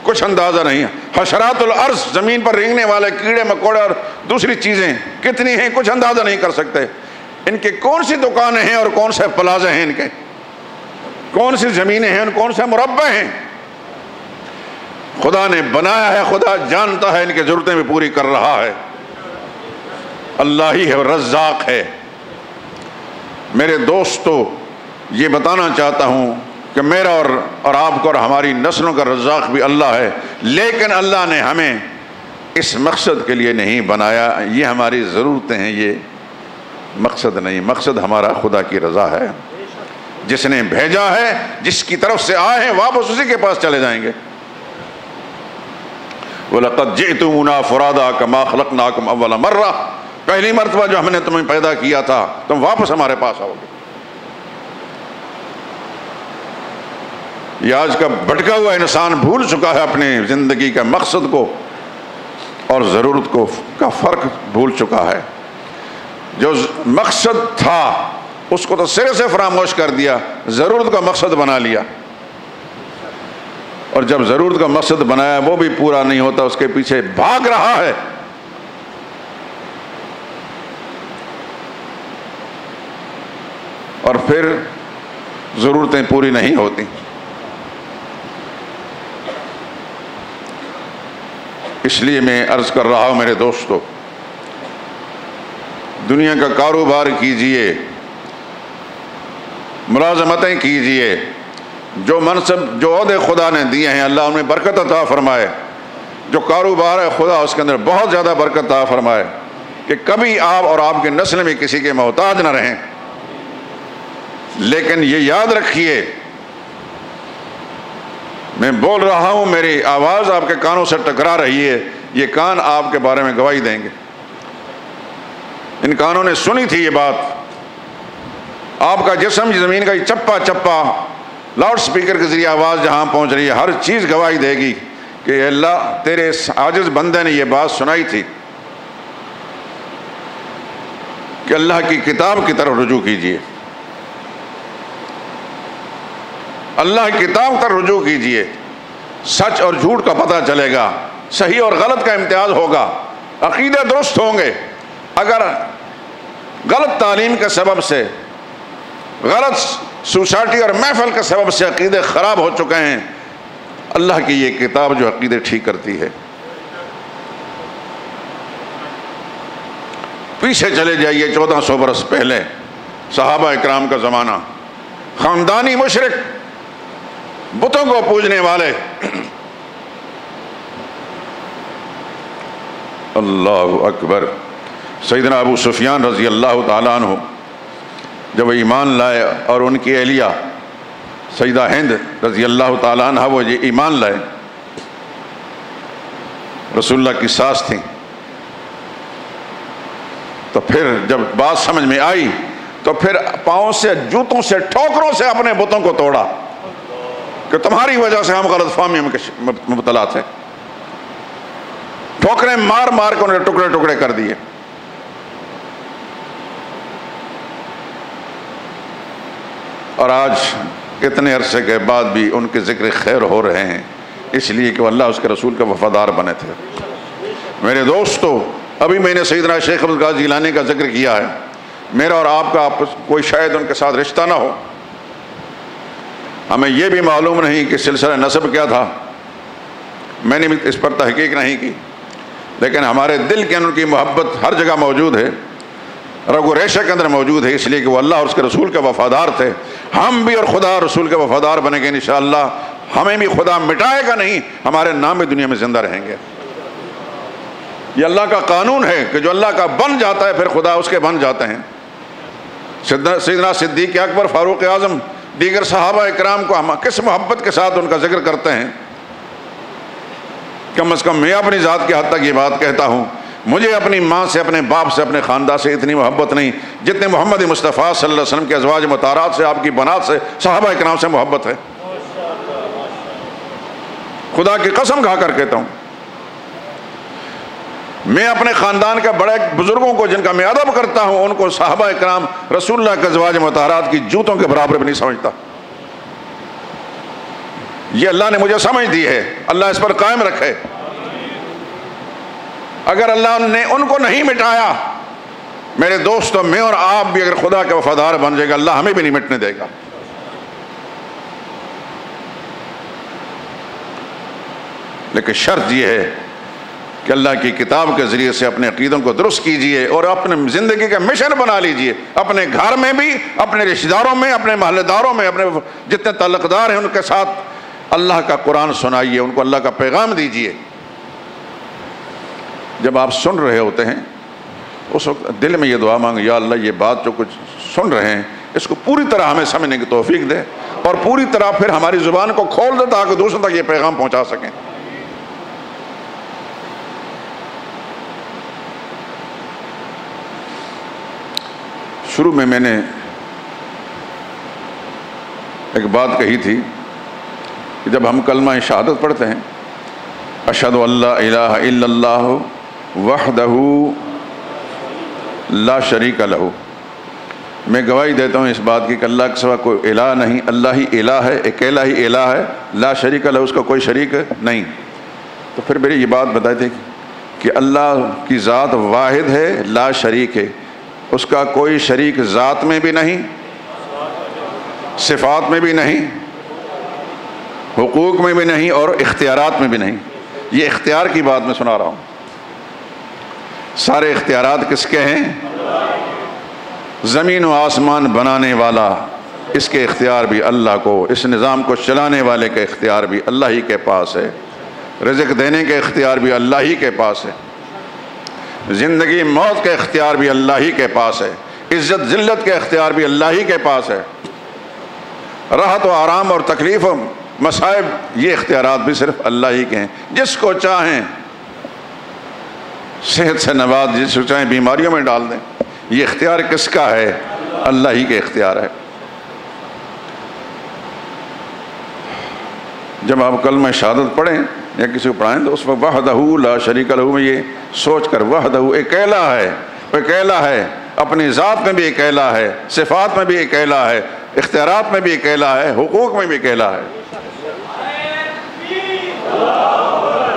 کچھ اندازہ نہیں ہے. حشرات الارض، زمین پر رینگنے والے کیڑے مکوڑے اور دوسری چیزیں کتنی ہیں، کچھ اندازہ نہیں کر سکتے. ان کے کون سی دکانیں ہیں اور کون سے پلازے ہیں، ان کے کون سی زمینیں ہیں اور کون سے مربع ہیں. خدا نے بنایا ہے، خدا جانتا ہے، ان کی ضرورتیں بھی پوری کر رہا ہے. اللہ ہی ہے، رزاق ہے. میرے دوستو، یہ بتانا چاہتا ہوں کہ میرا اور آپ کو اور ہماری نسلوں کا رزاق بھی اللہ ہے، لیکن اللہ نے ہمیں اس مقصد کے لیے نہیں بنایا. یہ ہماری ضرورتیں ہیں، یہ مقصد نہیں. مقصد ہمارا خدا کی رضا ہے. جس نے بھیجا ہے، جس کی طرف سے آئے ہیں، واپس اسی کے پاس چلے جائیں گے. وَلَقَدْ جِئْتُمُونَا فُرَادَىٰ كَمَا خَلَقْنَاكُمْ أَوَّلَ مَرَّةٍ، پہلی مرتبہ جو ہم نے تمہیں پیدا کیا تھا، تم واپس ہمارے پاس آؤ گے. یہ آج کا بھٹکا ہوا انسان بھول چکا ہے اپنی زندگی کا مقصد کو اور ضرورت کو کا فرق بھول چکا ہے. جو مقصد تھا اس کو تو سرے سے فراموش کر دیا، ضرورت کا مقصد بنا لیا. اور جب ضرورت کا مقصد بنایا وہ بھی پورا نہیں ہوتا، اس کے پیچھے بھاگ رہا ہے. اور پھر ضرورتیں پوری نہیں ہوتی. اس لیے میں عرض کر رہا ہوں میرے دوستو، دنیا کا کاروبار کیجئے، ملازمتیں کیجئے، جو منصب جو عہدے خدا نے دیے ہیں اللہ ان میں برکت عطا فرمائے. جو کاروبار ہے خدا اس کے اندر بہت زیادہ برکت عطا فرمائے کہ کبھی آپ اور آپ کے نسل میں کسی کے محتاج نہ رہیں. لیکن یہ یاد رکھیے، میں بول رہا ہوں، میری آواز آپ کے کانوں سے ٹکرا رہی ہے، یہ کان آپ کے بارے میں گواہی دیں گے. ان کانوں نے سنی تھی یہ بات. آپ کا جسم زمین کا یہ چپا چپا لاؤڈ سپیکر کے ذریعے آواز جہاں پہنچ رہی ہے، ہر چیز گواہی دے گی کہ اللہ تیرے عاجز بندے نے یہ بات سنائی تھی کہ اللہ کی کتاب کی طرف رجوع کیجئے، اللہ کی کتاب پر رجوع کیجئے. سچ اور جھوٹ کا پتہ چلے گا، صحیح اور غلط کا امتیاز ہوگا، عقیدے درست ہوں گے. اگر غلط تعلیم کے سبب سے، غلط سوسائٹی اور محفل کے سبب سے عقیدے خراب ہو چکے ہیں، اللہ کی یہ کتاب جو عقیدے ٹھیک کرتی ہے. پیچھے چلے جائیے 1400 برس پہلے، صحابہ اکرام کا زمانہ، خاندانی مشرک، بتوں کو پوجنے والے. اللہ اکبر. سیدنا ابو سفیان رضی اللہ تعالیٰ عنہ جب ایمان لائے اور ان کی اہلیہ سیدہ ہند رضی اللہ تعالیٰ عنہ وہ یہ ایمان لائے، رسول اللہ کی ساس تھیں، تو پھر جب بات سمجھ میں آئی تو پھر پاؤں سے، جوتوں سے، ٹھوکروں سے اپنے بتوں کو توڑا کہ تمہاری وجہ سے ہم غلط فہمی میں مبتلا تھے. ٹھوکریں مار مار کے انہیں ٹکڑے ٹکڑے کر دیے. اور آج اتنے عرصے کے بعد بھی ان کے ذکر خیر ہو رہے ہیں، اس لیے کہ وہ اللہ اس کے رسول کے وفادار بنے تھے. میرے دوستو، ابھی میں نے سیدنا شیخ عبد القادر جیلانی کا ذکر کیا ہے. میرا اور آپ کا کوئی شاید ان کے ساتھ رشتہ نہ ہو، ہمیں یہ بھی معلوم نہیں کہ سلسلہ نسب کیا تھا، میں نے بھی اس پر تحقیق نہیں کی، لیکن ہمارے دل کے اندر ان کی محبت ہر جگہ موجود ہے، رگ و ریشہ کے اندر موجود ہے، اس لیے کہ وہ اللہ اور اس کے رسول کے وفادار تھے. ہم بھی اور خدا اور رسول کے وفادار بنیں گے انشاءاللہ. ہمیں بھی خدا مٹائے گا نہیں، ہمارے نام بھی دنیا میں زندہ رہیں گے. یہ اللہ کا قانون ہے کہ جو اللہ کا بن جاتا ہے پھر خدا اس کے بن جاتے ہیں. سیدنا صدیق اکبر، فاروق اعظم، دیگر صحابہ اکرام کو ہم کس محبت کے ساتھ ان کا ذکر کرتے ہیں. کم از کم میں اپنی ذات کی حد تک یہ بات کہتا ہوں، مجھے اپنی ماں سے، اپنے باپ سے، اپنے خاندان سے اتنی محبت نہیں جتنے محمد مصطفیٰ صلی اللہ علیہ وسلم کے ازواج مطہرات سے، آپ کی بنات سے، صحابہ اکرام سے محبت ہے. خدا کی قسم کھا کر کہتا ہوں. میں اپنے خاندان کے بڑے بزرگوں کو جن کا میں ادب کرتا ہوں ان کو صحابہ اکرام رسول اللہ کے ازواج مطہرات کی جوتوں کے برابر بھی نہیں سمجھتا. یہ اللہ نے مجھے سمجھ دی ہے، اللہ اس پر قائم رکھے. اگر اللہ نے ان کو نہیں مٹایا میرے دوستوں، میں اور آپ بھی اگر خدا کے وفادار بن جائے گا اللہ ہمیں بھی نہیں مٹنے دے گا. لیکن شرط یہ ہے کہ اللہ کی کتاب کے ذریعے سے اپنے عقیدوں کو درست کیجئے اور اپنے زندگی کا مشن بنا لیجئے. اپنے گھر میں بھی، اپنے رشتہ داروں میں، اپنے محلے داروں میں، اپنے جتنے تعلق دار ہیں ان کے ساتھ اللہ کا قرآن سنائیے، ان کو اللہ کا پیغام دیجئے. جب آپ سن رہے ہوتے ہیں اس وقت دل میں یہ دعا مانگے، یا اللہ یہ بات جو کچھ سن رہے ہیں اس کو پوری طرح ہمیں سمجھنے کی توفیق دے اور پوری طرح پھر ہماری زبان کو کھول دے تاکہ دوسروں تک یہ پیغام پہنچا سکیں. شروع میں نے ایک بات کہی تھی کہ جب ہم کلمہ شہادت پڑھتے ہیں اشہد ان لا الہ الا اللہ وحدہ لا شریک لہ، میں گواہی دیتا ہوں اس بات کی کہ اللہ کے سوا کوئی الہ نہیں، اللہ ہی الہ ہے، اکیلا ہی الہ ہے، لا شریک لہ، اس کا کوئی شریک نہیں. تو پھر میری یہ بات بتائی تھی کہ اللہ کی ذات واحد ہے، لا شریک ہے، اس کا کوئی شریک ذات میں بھی نہیں، صفات میں بھی نہیں، حقوق میں بھی نہیں اور اختیارات میں بھی نہیں. یہ اختیار کی بات میں سنا رہا ہوں. سارے اختیارات کس کے ہیں؟ زمین و آسمان بنانے والا اس کے اختیار بھی اللہ کو، اس نظام کو چلانے والے کے اختیار بھی اللہ ہی کے پاس ہے، رزق دینے کے اختیار بھی اللہ ہی کے پاس ہے، زندگی موت کے اختیار بھی اللہ ہی کے پاس ہے، عزت ذلت کے اختیار بھی اللہ ہی کے پاس ہے، راحت و آرام اور تکلیف و مصائب یہ اختیارات بھی صرف اللہ ہی کے ہیں. جس کو چاہیں صحت سے نواز، جس کو چاہیں بیماریوں میں ڈال دیں. یہ اختیار کس کا ہے؟ اللہ ہی کے اختیار ہے. جب آپ کلمہ شہادت پڑھیں یا کسی کو پڑھائیں تو اس وقت وحدہ لا شریک لہ میں یہ سوچ کر وحدہ اکیلا ہے، اکیلا ہے، اپنی ذات میں بھی اکیلا ہے، صفات میں بھی اکیلا ہے، اختیارات میں بھی اکیلا ہے، حقوق میں بھی اکیلا ہے.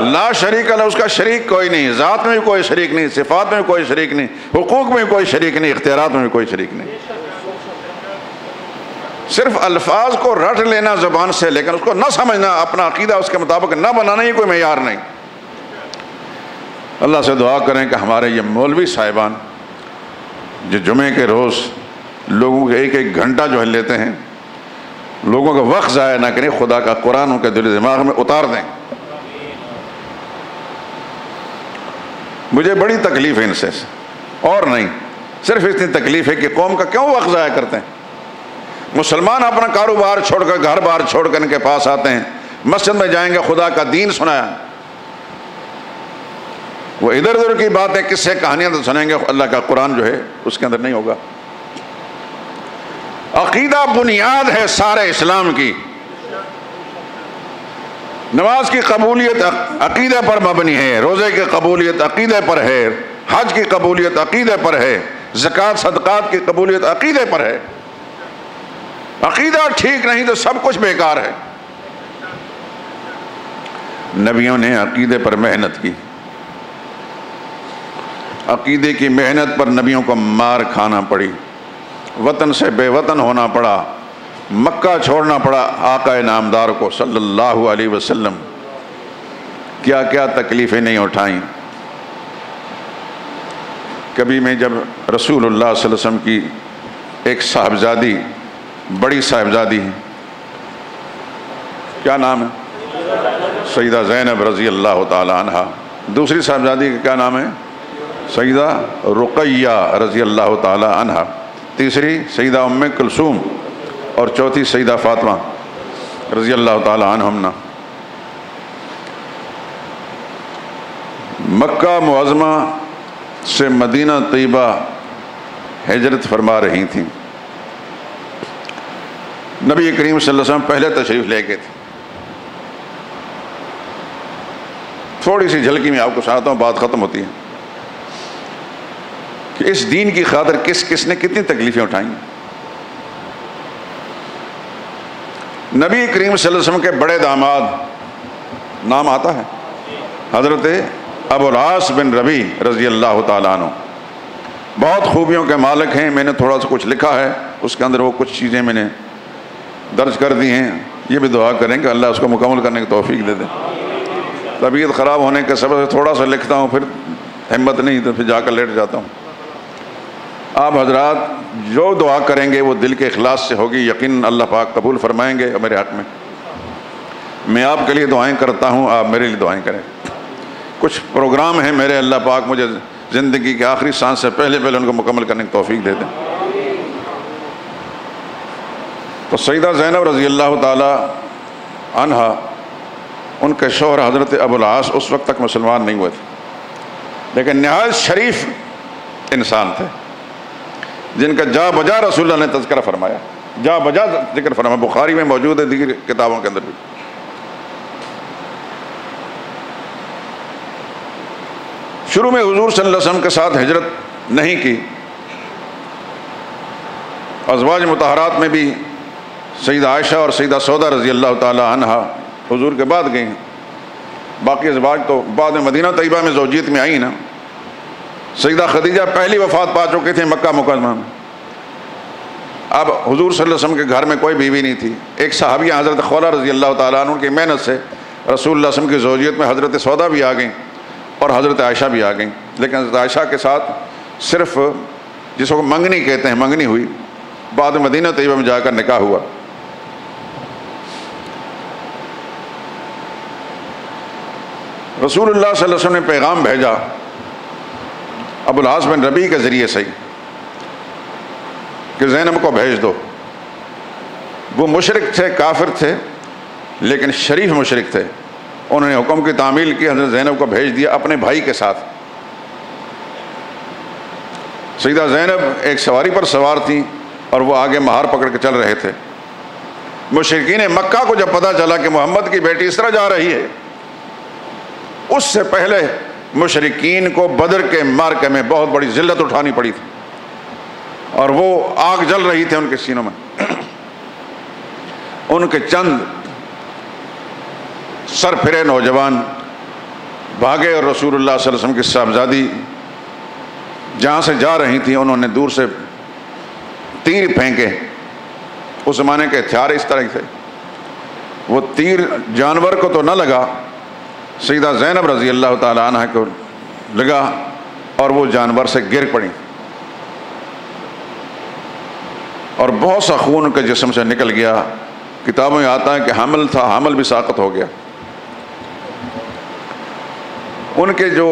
لا شریک لہ، اس کا شریک کوئی نہیں، ذات میں بھی کوئی شریک نہیں، صفات میں بھی کوئی شریک نہیں، حقوق میں بھی کوئی شریک نہیں، اختیارات میں بھی کوئی شریک نہیں. صرف الفاظ کو رٹ لینا زبان سے لیکن اس کو نہ سمجھنا، اپنا عقیدہ اس کے مطابق نہ بنانا، یہ کوئی معیار نہیں. اللہ سے دعا کریں کہ ہمارے یہ مولوی صاحبان جو جمعے کے روز لوگوں کے ایک ایک گھنٹہ جو ہے لیتے ہیں، لوگوں کا وقت ضائع نہ کریں، خدا کا قرآن ان کے دل و دماغ میں اتار دیں. مجھے بڑی تکلیف ہے ان سے، اور نہیں، صرف اتنی تکلیف ہے کہ قوم کا کیوں وقت ضائع کرتے ہیں. مسلمان اپنا کاروبار چھوڑ کر، گھر بار چھوڑ کر ان کے پاس آتے ہیں، مسجد میں جائیں گے خدا کا دین سنایا، وہ ادھر ادھر کی باتیں قصے کہانیاں تو سنیں گے، اللہ کا قرآن جو ہے اس کے اندر نہیں ہوگا. عقیدہ بنیاد ہے سارے اسلام کی. نماز کی قبولیت عقیدے پر مبنی ہے، روزے کی قبولیت عقیدے پر ہے، حج کی قبولیت عقیدے پر ہے، زکوٰۃ صدقات کی قبولیت عقیدے پر ہے. عقیدہ ٹھیک نہیں تو سب کچھ بیکار ہے. نبیوں نے عقیدے پر محنت کی، عقیدے کی محنت پر نبیوں کو مار کھانا پڑی، وطن سے بے وطن ہونا پڑا، مکہ چھوڑنا پڑا آقا نامدار کو صلی اللہ علیہ وسلم. کیا کیا تکلیفیں نہیں اٹھائیں. کبھی میں جب رسول اللہ صلی اللہ علیہ وسلم کی ایک صاحبزادی، بڑی صاحبزادی ہیں، کیا نام ہے؟ سیدہ زینب رضی اللہ تعالی عنہ. دوسری صاحبزادی کا کیا نام ہے؟ سیدہ رقیہ رضی اللہ تعالی عنہ. تیسری سیدہ ام کلثوم اور چوتھی سیدہ فاطمہ رضی اللہ تعالی عنہم. مکہ معظمہ سے مدینہ طیبہ ہجرت فرما رہی تھیں. نبی کریم صلی اللہ علیہ وسلم پہلے تشریف لے گئے تھے. تھوڑی سی جھلکی میں آپ کو سناتا ہوں، بات ختم ہوتی ہے. کہ اس دین کی خاطر کس کس نے کتنی تکلیفیں اٹھائیں. نبی کریم صلی اللہ علیہ وسلم کے بڑے داماد نام آتا ہے حضرت ابو العاص بن ربیع رضی اللہ تعالیٰ عنہ. بہت خوبیوں کے مالک ہیں. میں نے تھوڑا سا کچھ لکھا ہے، اس کے اندر وہ کچھ چیزیں میں نے درج کر دی ہیں. یہ بھی دعا کریں کہ اللہ اس کو مکمل کرنے کی توفیق دے دے. طبیعت خراب ہونے کے سبب سے تھوڑا سا لکھتا ہوں، پھر ہمت نہیں تو پھر جا کر لیٹ جاتا ہوں. آپ حضرات جو دعا کریں گے وہ دل کے اخلاص سے ہوگی، یقیناً اللہ پاک قبول فرمائیں گے میرے حق میں. میں آپ کے لیے دعائیں کرتا ہوں، آپ میرے لیے دعائیں کریں. کچھ پروگرام ہیں میرے، اللہ پاک مجھے زندگی کے آخری سانس سے پہلے ان کو مکمل کرنے کی توفیق دے دیں. تو سیدہ زینب رضی اللہ تعالی عنہا، ان کے شوہر حضرت ابو العاص اس وقت تک مسلمان نہیں ہوئے تھے، لیکن نہایت شریف انسان تھے جن کا جا بجا رسول اللہ نے تذکرہ فرمایا، جا بجا ذکر فرمایا. بخاری میں موجود ہے، دیگر کتابوں کے اندر بھی. شروع میں حضور صلی اللہ علیہ وسلم کے ساتھ ہجرت نہیں کی. ازواج مطہرات میں بھی سیدہ عائشہ اور سیدہ سودا رضی اللہ تعالی عنہا حضور کے بعد گئیں. باقی ازواج تو بعد میں مدینہ طیبہ میں زوجیت میں آئیں نا. سیدہ خدیجہ پہلی وفات پا چکی تھیں مکہ مکرمہ میں. اب حضور صلی اللہ علیہ وسلم کے گھر میں کوئی بیوی نہیں تھی. ایک صحابیہ حضرت خولہ رضی اللہ تعالیٰ عنہ کی محنت سے رسول اللہ صلی اللہ علیہ وسلم کی زوجیت میں حضرت سودا بھی آ گئیں اور حضرت عائشہ بھی آ گئیں. لیکن حضرت عائشہ کے ساتھ صرف جس کو منگنی کہتے ہیں منگنی ہوئی. بعد میں مدینہ طیبہ میں جا کر نکاح ہوا. رسول اللہ صلی اللہ علیہ وسلم نے پیغام بھیجا ابو العاص بن ربیع کے ذریعے سے کہ زینب کو بھیج دو. وہ مشرک تھے، کافر تھے، لیکن شریف مشرک تھے. انہوں نے حکم کی تعمیل کی، حضرت زینب کو بھیج دیا اپنے بھائی کے ساتھ. سیدہ زینب ایک سواری پر سوار تھیں اور وہ آگے مہار پکڑ کے چل رہے تھے. مشرکین مکہ کو جب پتہ چلا کہ محمد کی بیٹی اس طرح جا رہی ہے، اس سے پہلے مشرکین کو بدر کے معرکے میں بہت بڑی ذلت اٹھانی پڑی تھی اور وہ آگ جل رہی تھی ان کے سینوں میں. ان کے چند سر پھرے نوجوان بھاگے اور رسول اللہ صلی اللہ علیہ وسلم کی صاحبزادی جہاں سے جا رہی تھیں انہوں نے دور سے تیر پھینکے. اس زمانے کے ہتھیار اس طرح تھے. وہ تیر جانور کو تو نہ لگا، سیدہ زینب رضی اللہ تعالی عنہ کو لگا اور وہ جانور سے گر پڑی اور بہت سا خون ان کے جسم سے نکل گیا. کتابوں میں آتا ہے کہ حمل تھا، حمل بھی ساقط ہو گیا. ان کے جو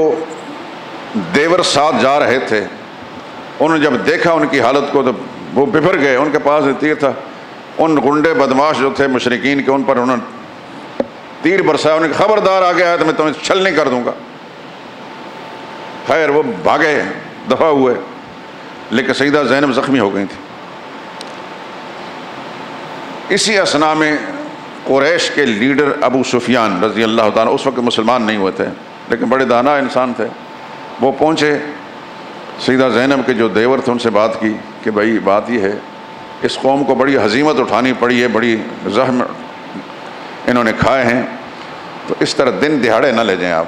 دیور ساتھ جا رہے تھے انہوں نے جب دیکھا ان کی حالت کو تو وہ بفر گئے. ان کے پاس تیر تھا. ان غنڈے بدماش جو تھے مشرکین کے، ان پر انہوں نے تیر برسایا. انہیں خبردار آ گیا ہے تو میں تمہیں چھلنی کر دوں گا. خیر وہ بھاگے، دفع ہوئے، لیکن سیدہ زینب زخمی ہو گئی تھی. اسی اثناء میں قریش کے لیڈر ابو سفیان رضی اللہ تعالیٰ اس وقت مسلمان نہیں ہوئے تھے لیکن بڑے دانا انسان تھے. وہ پہنچے، سیدہ زینب کے جو دیور تھے ان سے بات کی کہ بھائی بات یہ ہے اس قوم کو بڑی ہزیمت اٹھانی پڑی ہے، بڑی زخم انہوں نے کھائے ہیں، تو اس طرح دن دہاڑے نہ لے جائیں آپ.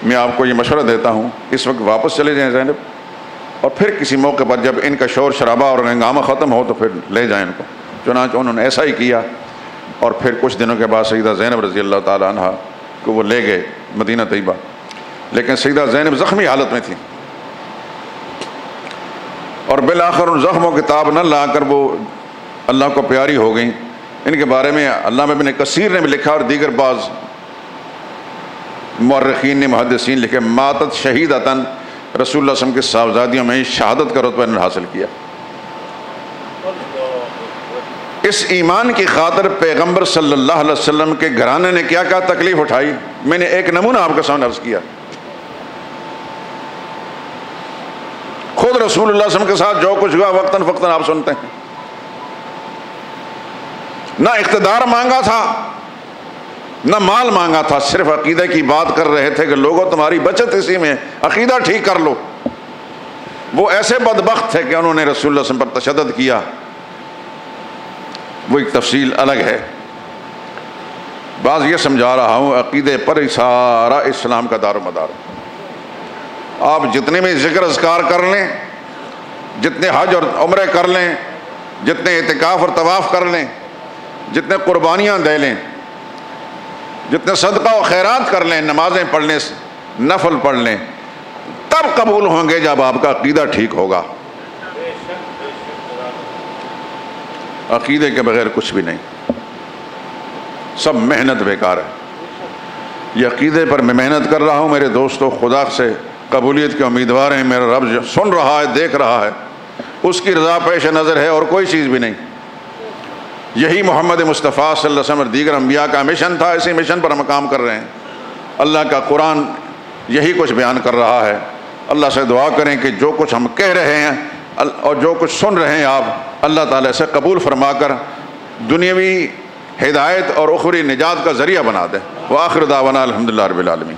میں آپ کو یہ مشورہ دیتا ہوں اس وقت واپس چلے جائیں زینب، اور پھر کسی موقع پر جب ان کا شور شرابہ اور ہنگامہ ختم ہو تو پھر لے جائیں ان کو. چنانچہ انہوں نے ایسا ہی کیا اور پھر کچھ دنوں کے بعد سیدہ زینب رضی اللہ تعالی عنہ کو وہ لے گئے مدینہ طیبہ. لیکن سیدہ زینب زخمی حالت میں تھی اور بالآخر ان زخموں کی تاب نہ لا کر وہ اللہ کو پیاری ہو گئیں. ان کے بارے میں علامہ ابن کثیر نے بھی لکھا اور دیگر بعض مورخین نے، محدثین لکھے ماتت شہیدتاً، رسول اللہ صلی اللہ علیہ وسلم کی صاحبزادیوں میں شہادت کا رتبہ انہوں نے حاصل کیا. اس ایمان کی خاطر پیغمبر صلی اللہ علیہ وسلم کے گھرانے نے کیا کیا تکلیف اٹھائی. میں نے ایک نمونہ آپ کے سامنے عرض کیا. خود رسول اللہ صلی اللہ علیہ وسلم کے ساتھ جو کچھ ہوا وقتاً فقتاً آپ سنتے ہیں. نہ اقتدار مانگا تھا، نہ مال مانگا تھا، صرف عقیدہ کی بات کر رہے تھے کہ لوگوں تمہاری بچت اسی میں، عقیدہ ٹھیک کر لو. وہ ایسے بدبخت تھے کہ انہوں نے رسول اللہ صلی اللہ علیہ وسلم پر تشدد کیا، وہ ایک تفصیل الگ ہے۔ بعض یہ سمجھا رہا ہوں عقیدے پر ہی سارا اسلام کا دار و مدار۔ آپ جتنے بھی ذکر اذکار کر لیں، جتنے حج اور عمرے کر لیں، جتنے اعتکاف اور طواف کر لیں، جتنے قربانیاں دے لیں، جتنے صدقہ و خیرات کر لیں، نمازیں پڑھ لیں، نفل پڑھ لیں، تب قبول ہوں گے جب آپ کا عقیدہ ٹھیک ہوگا۔ عقیدے کے بغیر کچھ بھی نہیں، سب محنت بیکار ہے۔ یہ عقیدے پر میں محنت کر رہا ہوں میرے دوستو، خدا سے قبولیت کے امیدوار ہیں، میرا رب جو سن رہا ہے، دیکھ رہا ہے، اس کی رضا پیش نظر ہے اور کوئی چیز بھی نہیں۔ یہی محمد مصطفیٰ صلی اللہ علیہ وسلم اور دیگر انبیاء کا مشن تھا، اسی مشن پر ہم کام کر رہے ہیں۔ اللہ کا قرآن یہی کچھ بیان کر رہا ہے۔ اللہ سے دعا کریں کہ جو کچھ ہم کہہ رہے ہیں اور جو کچھ سن رہے ہیں آپ، اللہ تعالیٰ سے قبول فرما کر دنیاوی ہدایت اور اخروی نجات کا ذریعہ بنا دیں۔ وآخر دعوانا الحمدللہ رب العالمین۔